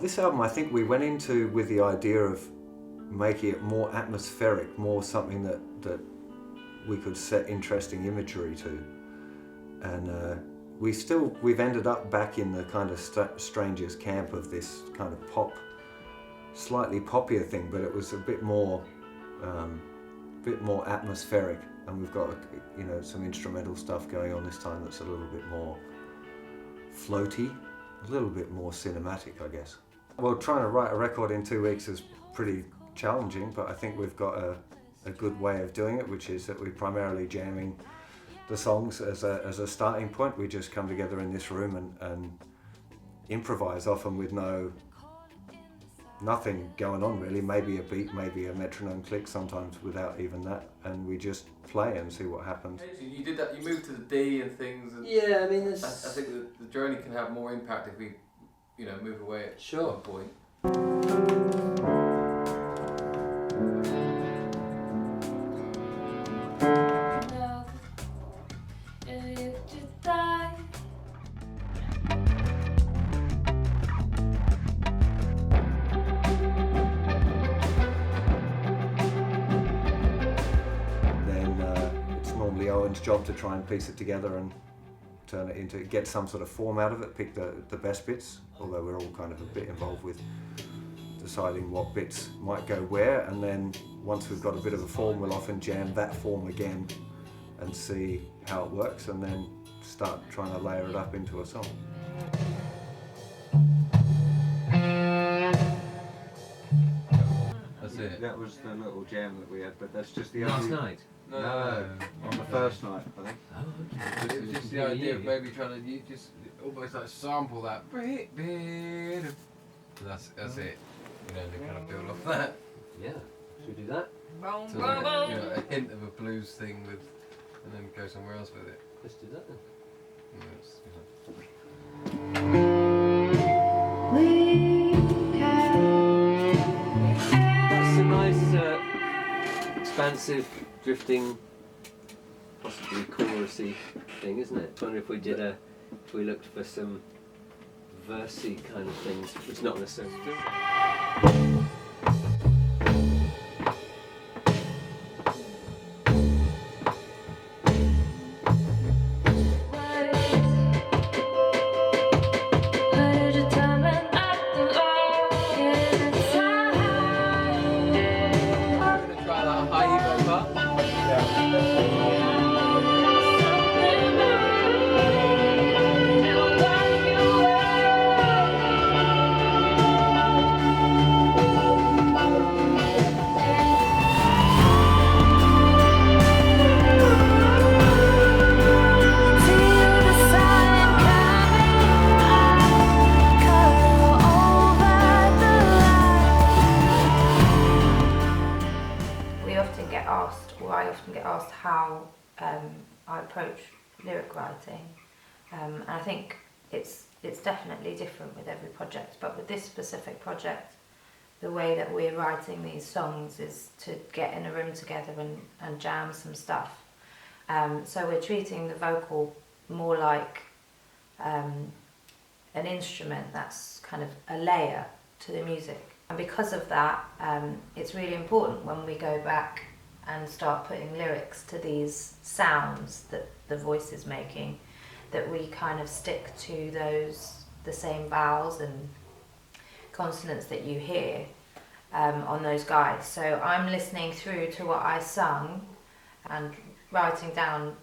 this album, I think we went into with the idea of making it more atmospheric, more something that we could set interesting imagery to. And we've ended up back in the kind of Strangers camp of this kind of pop, slightly poppier thing, but it was a bit more atmospheric. And we've got, you know, some instrumental stuff going on this time that's a little bit more floaty, a little bit more cinematic, I guess. Well, trying to write a record in 2 weeks is pretty challenging, but I think we've got a good way of doing it, which is that we're primarily jamming the songs as a starting point. We just come together in this room and improvise, often with nothing going on really, maybe a beat, maybe a metronome click, sometimes without even that, and we just play and see what happens. You did that, you moved to the D and things, and yeah, I mean, I think the journey can have more impact if we, you know, move away at one point. Job to try and piece it together and turn it into, get some sort of form out of it, pick the best bits, although we're all kind of a bit involved with deciding what bits might go where, and then once we've got a bit of a form, we'll often jam that form again and see how it works, and then start trying to layer it up into a song. That's it. That was the little jam that we had, but that's just the last night. No, on the first night, I think. Oh, okay. It was just the idea of maybe trying to just almost like sample that. That's it. You know, to kind of build off that. Yeah. Should we do that? So, you know, a hint of a blues thing with, and then go somewhere else with it. Let's do that then. That's a nice, expansive, drifting, possibly chorusy thing, isn't it? I wonder if we did if we looked for some versy kind of things, which not necessarily. I often get asked how I approach lyric writing, and I think it's definitely different with every project, but with this specific project, the way that we're writing these songs is to get in a room together and jam some stuff. So we're treating the vocal more like an instrument that's kind of a layer to the music. And because of that, it's really important when we go back and start putting lyrics to these sounds that the voice is making, that we kind of stick to the same vowels and consonants that you hear on those guides. So I'm listening through to what I sung and writing down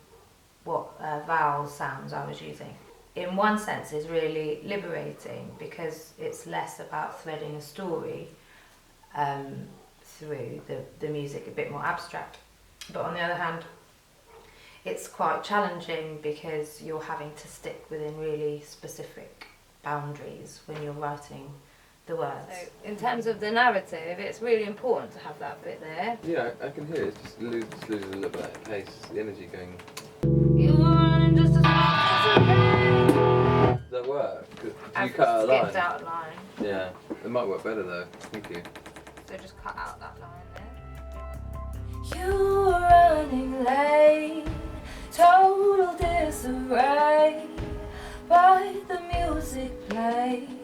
what vowel sounds I was using. In one sense is really liberating because it's less about threading a story through the music, a bit more abstract. But on the other hand, it's quite challenging because you're having to stick within really specific boundaries when you're writing the words. So in terms of the narrative, it's really important to have that bit there. Yeah, I can hear it. Just loses a little bit of pace, the energy going. You're running just as fast as you can. Does that work? Could I've you cut out a line? skipped out a line. Yeah, it might work better though. Thank you. So just cut out that line there. You were running late, total disarray, but the music played.